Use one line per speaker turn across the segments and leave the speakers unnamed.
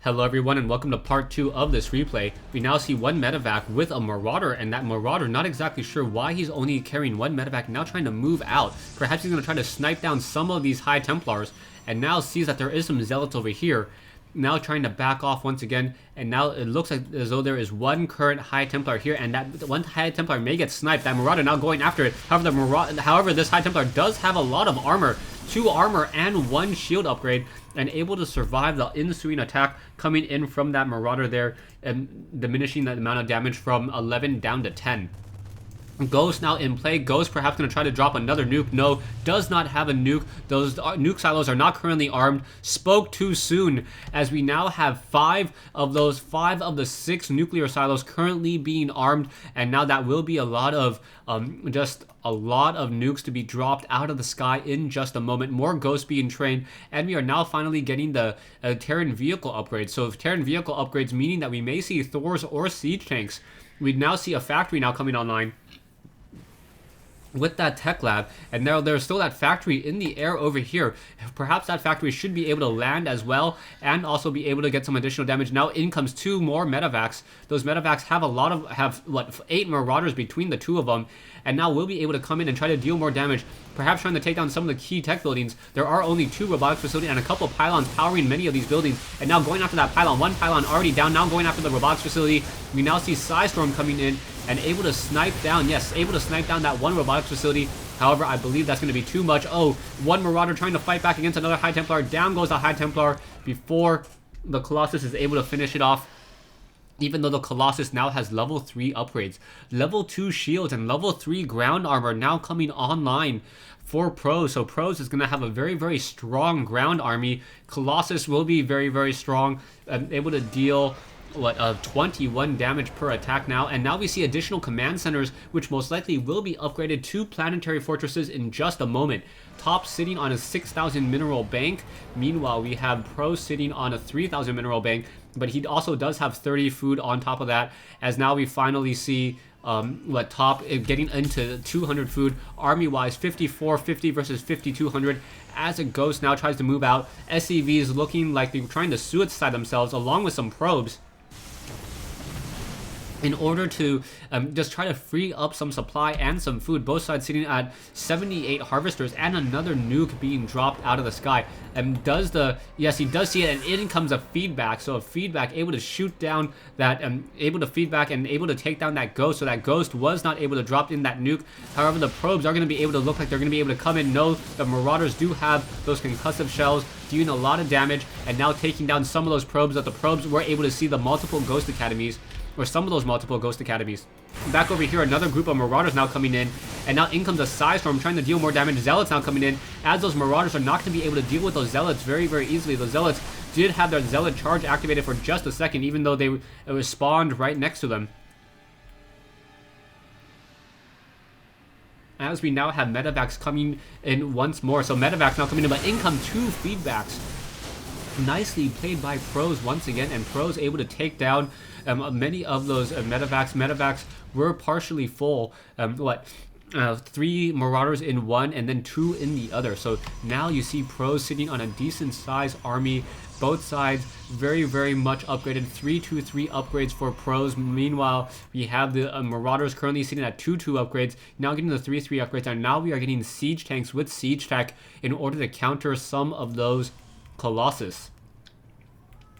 Hello everyone and welcome to part 2 of this replay. We now see one medevac with a marauder, and that marauder, not exactly sure why he's only carrying one medevac, now trying to move out. Perhaps he's going to try to snipe down some of these high templars, and now sees that there is some zealots over here. Now trying to back off once again, and now it looks like as though there is one current high templar here, and that one high templar may get sniped. That marauder now going after it. However, this high templar does have a lot of armor, 2 armor and 1 shield upgrade, and able to survive the ensuing attack coming in from that marauder there, and diminishing the amount of damage from 11 down to 10. Ghost now in play. Ghost perhaps going to try to drop another nuke. No, does not have a nuke. Those nuke silos are not currently armed. Spoke too soon, as we now have 5 of the 6 nuclear silos currently being armed, and now that will be a lot of just a lot of nukes to be dropped out of the sky in just a moment. More ghosts being trained, and we are now finally getting the Terran vehicle upgrades. So Terran vehicle upgrades meaning that we may see Thors or siege tanks. We now see a factory now coming online with that tech lab, and now there's still that factory in the air over here. Perhaps that factory should be able to land as well, and also be able to get some additional damage. Now in comes 2 more medevacs. Those medevacs have what, 8 marauders between the 2 of them, and now we'll be able to come in and try to deal more damage, perhaps trying to take down some of the key tech buildings. There are only 2 robotics facilities and a couple of pylons powering many of these buildings, and now going after that pylon. 1 pylon already down, now going after the robotics facility. We now see Psystorm coming in and able to snipe down, yes, able to snipe down that 1 robotics facility. However, I believe that's going to be too much. Oh, 1 marauder trying to fight back against another high templar. Down goes the high templar before the Colossus is able to finish it off. Even though the Colossus now has level 3 upgrades, level 2 shields, and level 3 ground armor now coming online for Pros. So Pros is going to have a very, very strong ground army. Colossus will be very, very strong, able to deal 21 damage per attack now. And now we see additional command centers, which most likely will be upgraded to planetary fortresses in just a moment. Top sitting on a 6,000 mineral bank. Meanwhile, we have Pro sitting on a 3,000 mineral bank, but he also does have 30 food on top of that, as now we finally see top getting into 200 food. Army wise, 5450 versus 5200, as a Ghost now tries to move out. SCVs looking like they're trying to suicide themselves along with some probes, in order to just try to free up some supply and some food. Both sides sitting at 78 harvesters, and another nuke being dropped out of the sky. And yes, he does see it, and in comes a feedback. So a feedback able to shoot down that, able to feedback and able to take down that Ghost. So that Ghost was not able to drop in that nuke. However, the probes are going to be able to look like they're going to be able to come in. No, the marauders do have those concussive shells, doing a lot of damage, and now taking down some of those probes. That the probes were able to see the multiple Ghost academies, or some of those multiple Ghost academies. Back over here, another group of marauders now coming in, and now in comes a Psystorm trying to deal more damage. Zealots now coming in, as those marauders are not going to be able to deal with those zealots very, very easily. The zealots did have their zealot charge activated for just a second, even though they spawned right next to them. As we now have medevacs coming in once more. So medevacs now coming in, but in come 2 feedbacks. Nicely played by Pros once again, and Pros able to take down many of those medevacs. Medevacs were partially full. 3 marauders in one, and then 2 in the other. So now you see Pros sitting on a decent sized army. Both sides very, very much upgraded. 323 upgrades for Pros. Meanwhile, we have the marauders currently sitting at 22 upgrades. Now getting the 33 upgrades, and now we are getting siege tanks with siege tech in order to counter some of those Colossus.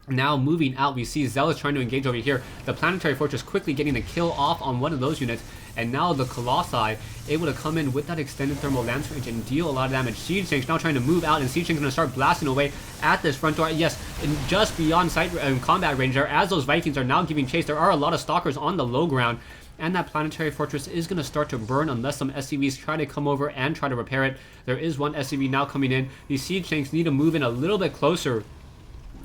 Now moving out, we see Zealots trying to engage over here. The planetary fortress quickly getting the kill off on one of those units, and now the Colossi able to come in with that extended thermal lance range and deal a lot of damage. Siege tanks now trying to move out, and Siege tanks going to start blasting away at this front door. Yes, and just beyond sight combat range there, as those Vikings are now giving chase. There are a lot of stalkers on the low ground, and that planetary fortress is going to start to burn unless some SCVs try to come over and try to repair it. There is one SCV now coming in. These siege tanks need to move in a little bit closer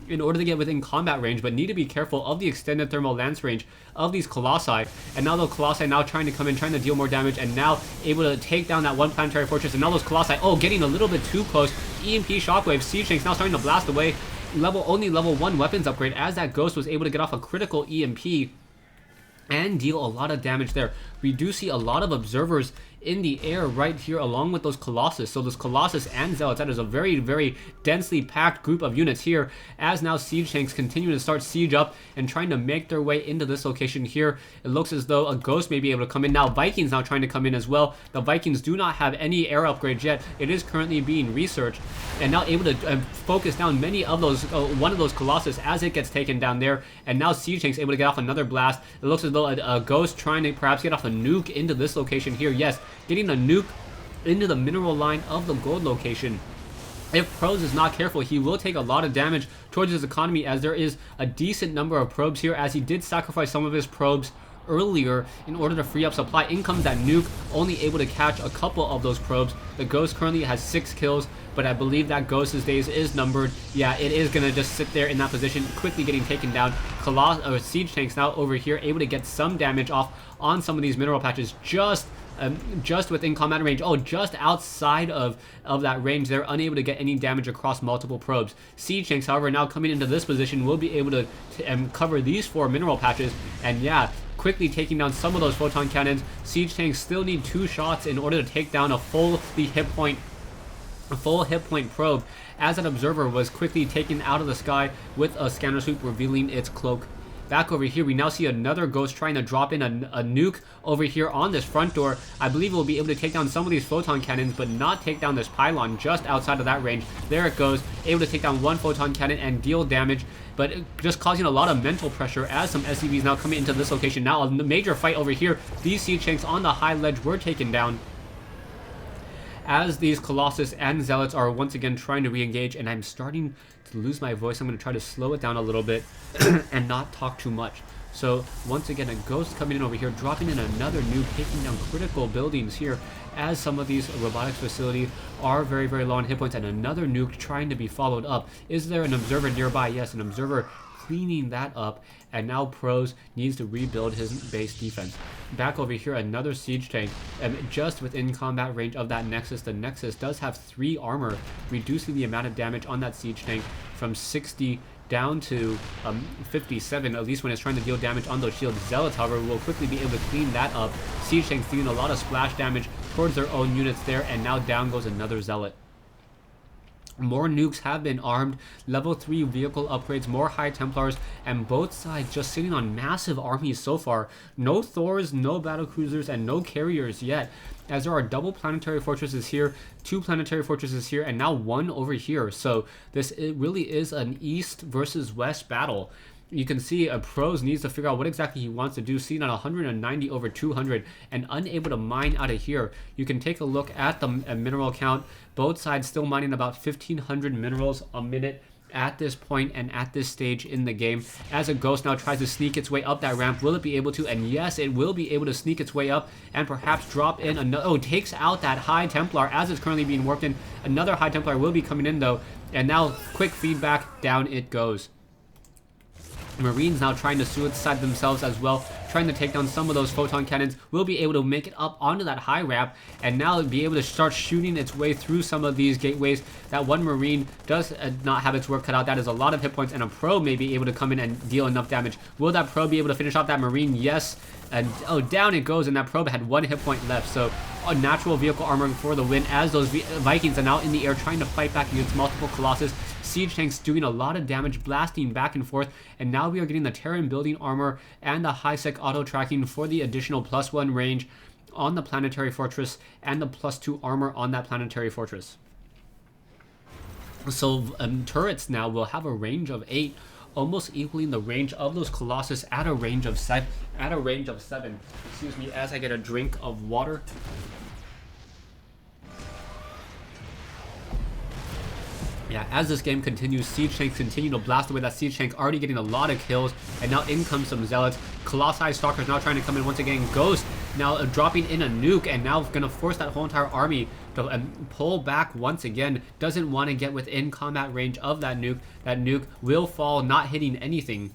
in order to get within combat range, but need to be careful of the extended thermal lance range of these Colossi. And now the Colossi now trying to come in, trying to deal more damage, and now able to take down that 1 planetary fortress. And now those Colossi, getting a little bit too close. EMP shockwave, siege tanks now starting to blast away. Only level 1 weapons upgrade, as that Ghost was able to get off a critical EMP and deal a lot of damage there. We do see a lot of observers in the air right here along with those Colossus. So those Colossus and Zealots, that is a very, very densely packed group of units here, as now siege tanks continue to start siege up and trying to make their way into this location here. It looks as though a Ghost may be able to come in. Now Vikings now trying to come in as well. The Vikings do not have any air upgrades yet. It is currently being researched, and now able to focus down many of those, one of those Colossus as it gets taken down there, and now siege tanks able to get off another blast. It looks as though a Ghost trying to perhaps get off a nuke into this location here. Yes, getting a nuke into the mineral line of the gold location. If Pros is not careful, he will take a lot of damage towards his economy, as there is a decent number of probes here, as he did sacrifice some of his probes earlier in order to free up supply. In comes that nuke, only able to catch a couple of those probes. The Ghost currently has 6 kills, but I believe that Ghost's days is numbered. Yeah, it is going to just sit there in that position, quickly getting taken down. Siege tanks now over here, able to get some damage off on some of these mineral patches, just within combat range. Oh, just outside of that range, they're unable to get any damage across multiple probes. Siege tanks, however, now coming into this position, will be able to cover these 4 mineral patches, and yeah, quickly taking down some of those photon cannons. Siege tanks still need 2 shots in order to take down a full hit point probe, as an observer was quickly taken out of the sky with a scanner sweep, revealing its cloak. Back over here, we now see another Ghost trying to drop in a nuke over here on this front door. I believe we'll be able to take down some of these photon cannons, but not take down this pylon just outside of that range. There it goes, able to take down 1 photon cannon and deal damage, but just causing a lot of mental pressure as some SCVs now coming into this location. Now a major fight over here. These siege tanks on the high ledge were taken down, as these Colossus and Zealots are once again trying to re-engage, and I'm starting to lose my voice. I'm going to try to slow it down a little bit and not talk too much. So once again, a Ghost coming in over here, dropping in another nuke, taking down critical buildings here, as some of these robotics facilities are very, very low on hit points, and another nuke trying to be followed up. Is there an observer nearby? Yes, an observer cleaning that up, and now Pros needs to rebuild his base defense. Back over here, another siege tank, just within combat range of that Nexus. The Nexus does have 3 armor, reducing the amount of damage on that siege tank from 60 down to 57, at least when it's trying to deal damage on those shields. Zealots, however, will quickly be able to clean that up. Siege tanks doing a lot of splash damage towards their own units there, and now down goes another Zealot. More nukes have been armed, level 3 vehicle upgrades, more High Templars, and both sides just sitting on massive armies so far. No Thors, no battlecruisers, and no carriers yet, as there are double planetary fortresses here, 2 planetary fortresses here, and now 1 over here. So it really is an east versus west battle. You can see Pros needs to figure out what exactly he wants to do, seen at 190 over 200 and unable to mine out of here. You can take a look at the mineral count. Both sides still mining about 1,500 minerals a minute at this point and at this stage in the game, as a Ghost now tries to sneak its way up that ramp. Will it be able to? And yes, it will be able to sneak its way up and perhaps drop in another. Oh, takes out that High Templar as it's currently being worked in. Another High Templar will be coming in though, and now quick feedback, down it goes. Marines now trying to suicide themselves as well, trying to take down some of those photon cannons. Will be able to make it up onto that high ramp and now be able to start shooting its way through some of these gateways. That one Marine does not have its work cut out. That is a lot of hit points, and a Pro may be able to come in and deal enough damage. Will that Pro be able to finish off that Marine? Yes. And oh, down it goes, and that Probe had 1 hit point left. So a natural vehicle armor for the win, as those Vikings are now in the air trying to fight back against multiple Colossus. Siege tanks doing a lot of damage, blasting back and forth, and now we are getting the Terran building armor and the high-sec auto tracking for the additional +1 range on the planetary fortress and the +2 armor on that planetary fortress. So turrets now will have a range of 8, almost equaling the range of those Colossus at a range of 7. Excuse me, as I get a drink of water. Yeah, as this game continues, siege tanks continue to blast away. That siege tank already getting a lot of kills, and now in comes some Zealots. Colossi Stalkers now trying to come in once again. Ghost now dropping in a nuke, and now going to force that whole entire army to pull back once again. Doesn't want to get within combat range of that nuke. That nuke will fall, not hitting anything.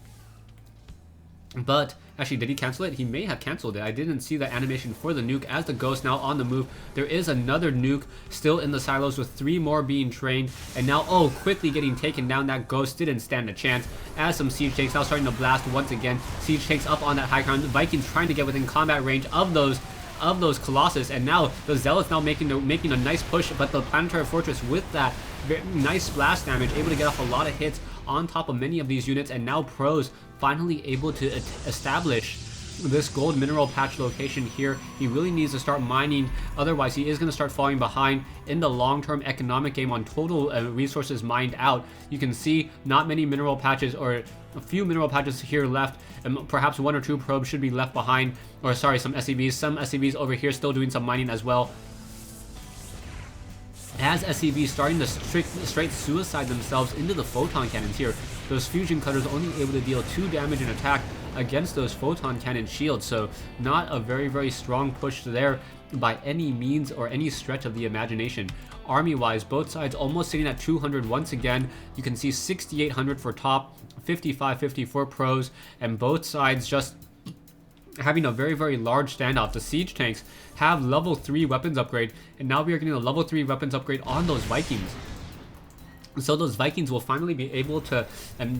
But actually, did he cancel it? He may have canceled it. I didn't see the animation for the nuke as the Ghost now on the move. There is another nuke still in the silos with 3 more being trained. And now, oh, quickly getting taken down. That Ghost didn't stand a chance as some siege tanks now starting to blast once again. Siege tanks up on that high ground. The Vikings trying to get within combat range of those of those Colossus, and now the Zealots now making a nice push, but the Planetary Fortress with that nice blast damage, able to get off a lot of hits on top of many of these units, and now Pros finally able to establish this gold mineral patch location here. He really needs to start mining, otherwise he is going to start falling behind in the long-term economic game on total resources mined out. You can see not many mineral patches, or a few mineral patches here left, and perhaps 1 or 2 probes should be left behind, or sorry, some SCVs over here still doing some mining as well. As SCVs starting to straight suicide themselves into the photon cannons here. Those fusion cutters only able to deal 2 damage in attack against those photon cannon shields, so not a very strong push there by any means or any stretch of the imagination. Army wise, both sides almost sitting at 200 once again. You can see 6,800 for top, 5,550 for Pros, and both sides just having a very large standoff. The siege tanks have level 3 weapons upgrade, and now we are getting a level 3 weapons upgrade on those Vikings. So those Vikings will finally be able to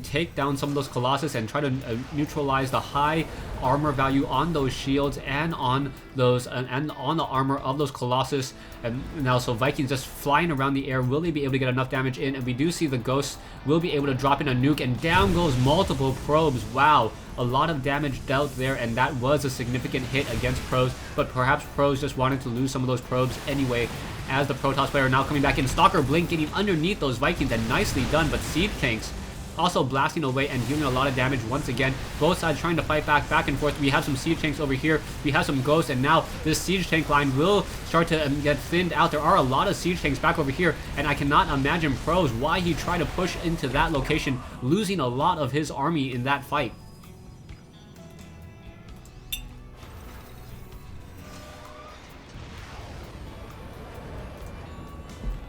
take down some of those Colossus and try to neutralize the high armor value on those shields and on those and on the armor of those Colossus. And now, so Vikings just flying around the air, will they be able to get enough damage in? And we do see the Ghosts will be able to drop in a nuke, and down goes multiple probes. Wow, a lot of damage dealt there, and that was a significant hit against Pros, but perhaps Pros just wanted to lose some of those probes anyway, as the Protoss player now coming back in. Stalker Blink getting underneath those Vikings, and nicely done, but siege tanks also blasting away and dealing a lot of damage once again. Both sides trying to fight back and forth. We have some siege tanks over here, we have some Ghosts, and now this siege tank line will start to get thinned out. There are a lot of siege tanks back over here, and I cannot imagine Pros why he tried to push into that location, losing a lot of his army in that fight.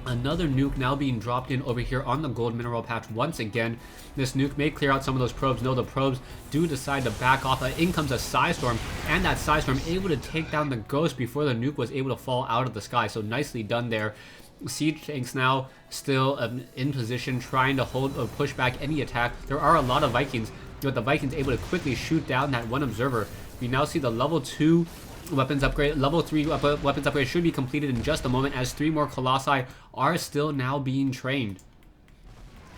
Another nuke now being dropped in over here on the gold mineral patch once again. This nuke may clear out some of those probes. No, the probes do decide to back off. In comes a Psystorm, and that Psystorm able to take down the Ghost before the nuke was able to fall out of the sky. So nicely done there. Siege tanks now still in position, trying to push back any attack. There are a lot of Vikings, but the Vikings able to quickly shoot down that one observer. We now see the level 2 weapons upgrade. Level 3 weapons upgrade should be completed in just a moment, as 3 more Colossi are still now being trained.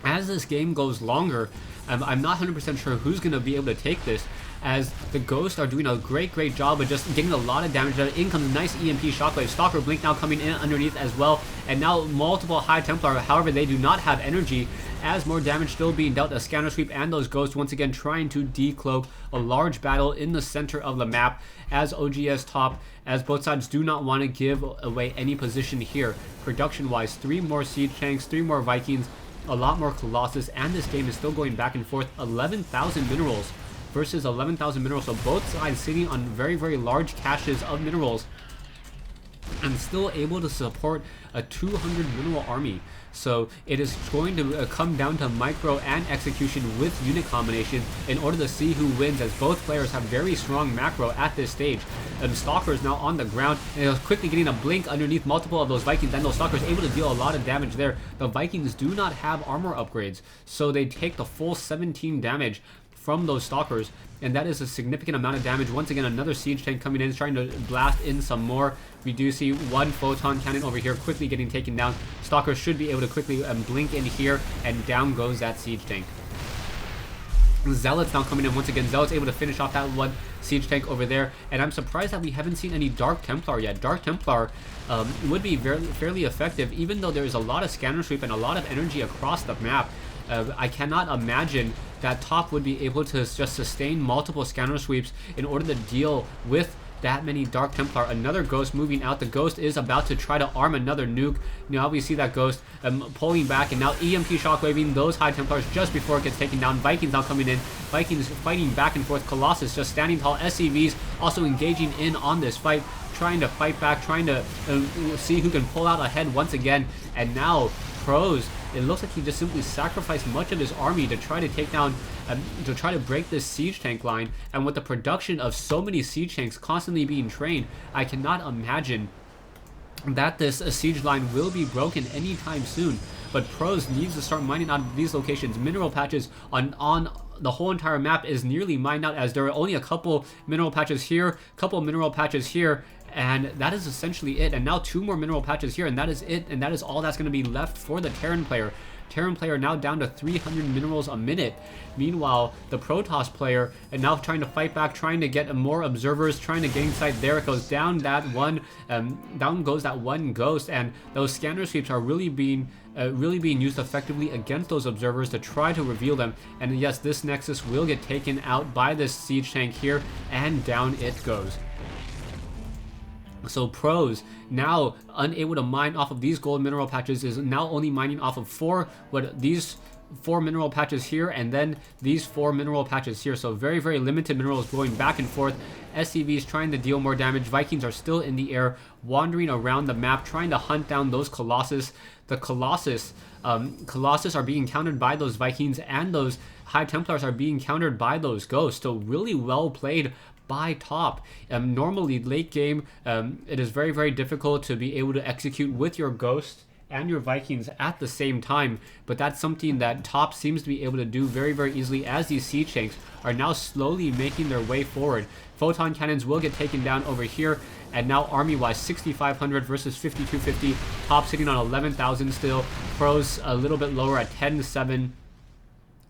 As this game goes longer, I'm not 100% sure who's going to be able to take this, as the Ghosts are doing a great job of just getting a lot of damage. In comes a nice EMP shockwave. Stalker Blink now coming in underneath as well, and now multiple High Templar. However, they do not have energy, as more damage still being dealt. A scanner sweep, and those Ghosts once again trying to decloak a large battle in the center of the map as OGS top, as both sides do not want to give away any position here. Production wise, 3 more siege tanks, 3 more Vikings, a lot more Colossus, and this game is still going back and forth. 11,000 minerals versus 11,000 minerals, so both sides sitting on very large caches of minerals and still able to support a 200 mineral army. So it is going to come down to micro and execution with unit combination in order to see who wins, as both players have very strong macro at this stage. Stalker is now on the ground, and quickly getting a blink underneath multiple of those Vikings, and those Stalkers able to deal a lot of damage there. The Vikings do not have armor upgrades, so they take the full 17 damage from those Stalkers, and that is a significant amount of damage. Once again, another siege tank coming in, trying to blast in some more. We do see 1 photon cannon over here quickly getting taken down. Stalkers should be able to quickly blink in here, and down goes that siege tank. Zealots now coming in once again. Zealots able to finish off that 1 siege tank over there, and I'm surprised that we haven't seen any Dark Templar yet. Dark Templar would be fairly effective, even though there is a lot of scanner sweep and a lot of energy across the map. I cannot imagine that top would be able to just sustain multiple scanner sweeps in order to deal with that many Dark Templar. Another Ghost moving out. The Ghost is about to try to arm another nuke. Now we see that Ghost pulling back, and now EMP shockwaving those High Templars just before it gets taken down. Vikings now coming in. Vikings fighting back and forth. Colossus just standing tall. SCVs also engaging in on this fight, trying to fight back, trying to see who can pull out ahead once again. And now Pros, it looks like he just simply sacrificed much of his army to try to take down, to try to break this siege tank line. And with the production of so many siege tanks constantly being trained, I cannot imagine that this siege line will be broken anytime soon. but Pros needs to start mining out of these locations. Mineral patches on the whole entire map is nearly mined out, as there are only a couple mineral patches here, couple mineral patches here, and that is essentially it. And now 2 more mineral patches here, and that is it, and that is all that's going to be left for the Terran player. Terran player now down to 300 minerals a minute. Meanwhile, the Protoss player and now trying to fight back, trying to get more observers, trying to gain sight. There it goes, down that one, down goes that one ghost, and those scanner sweeps are really being used effectively against those observers to try to reveal them. And yes, this Nexus will get taken out by this siege tank here, and down it goes. So Pros, now unable to mine off of these gold mineral patches, is now only mining off of these 4 mineral patches here, and then these 4 mineral patches here. So very, very limited minerals going back and forth. SCVs trying to deal more damage. Vikings are still in the air, wandering around the map, trying to hunt down those Colossus. The Colossus are being countered by those Vikings, and those High Templars are being countered by those Ghosts. So really well played by top. Normally late game, it is very, very difficult to be able to execute with your Ghost and your Vikings at the same time, but that's something that top seems to be able to do very, very easily, as these siege tanks are now slowly making their way forward. Photon cannons will get taken down over here, and now army-wise 6,500 versus 5,250. Top sitting on 11,000 still. Pros a little bit lower at 10,700.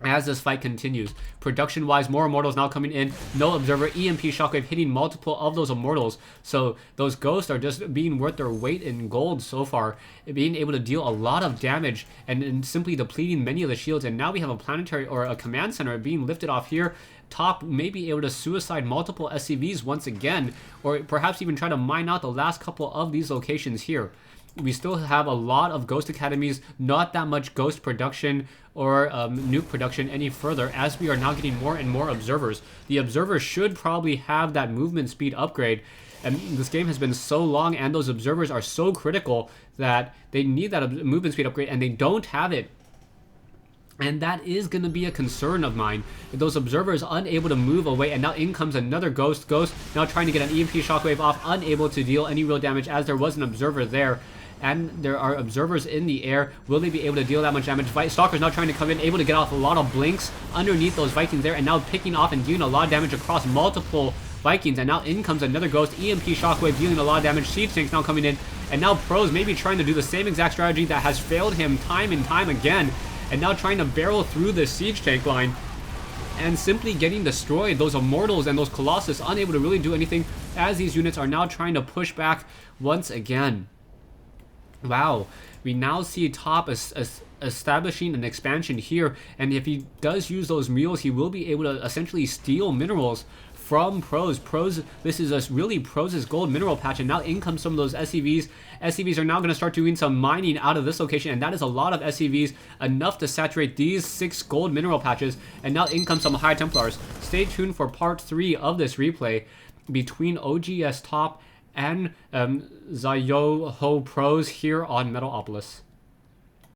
As this fight continues, production-wise, more Immortals now coming in. No Observer, EMP Shockwave hitting multiple of those Immortals. So those Ghosts are just being worth their weight in gold so far, being able to deal a lot of damage and simply depleting many of the shields. And now we have a planetary or a command center being lifted off here. Top may be able to suicide multiple SCVs once again, or perhaps even try to mine out the last couple of these locations here. We still have a lot of Ghost Academies, not that much Ghost production or nuke production any further, as we are now getting more and more Observers. The Observers should probably have that movement speed upgrade, and this game has been so long, and those Observers are so critical that they need that movement speed upgrade, and they don't have it. And that is going to be a concern of mine. Those Observers unable to move away, and now in comes another Ghost. Ghost now trying to get an EMP Shockwave off, unable to deal any real damage, as there was an Observer there. And there are Observers in the air. Will they be able to deal that much damage? Stalker's now trying to come in, able to get off a lot of blinks underneath those Vikings there, and now picking off and dealing a lot of damage across multiple Vikings. And now in comes another Ghost, EMP Shockwave dealing a lot of damage. Siege tanks now coming in, and now Pros maybe trying to do the same exact strategy that has failed him time and time again, and now trying to barrel through the siege tank line and simply getting destroyed. Those Immortals and those Colossus unable to really do anything, as these units are now trying to push back once again. Wow, we now see top establishing an expansion here, and if he does use those mules, he will be able to essentially steal minerals from Pros. This is really Pros' gold mineral patch, and now in comes some of those SCVs. SCVs are now going to start doing some mining out of this location, and that is a lot of SCVs, enough to saturate these 6 gold mineral patches, and now in comes some High Templars. Stay tuned for part 3 of this replay between OGS top and ZZayohoPros here on Metalopolis.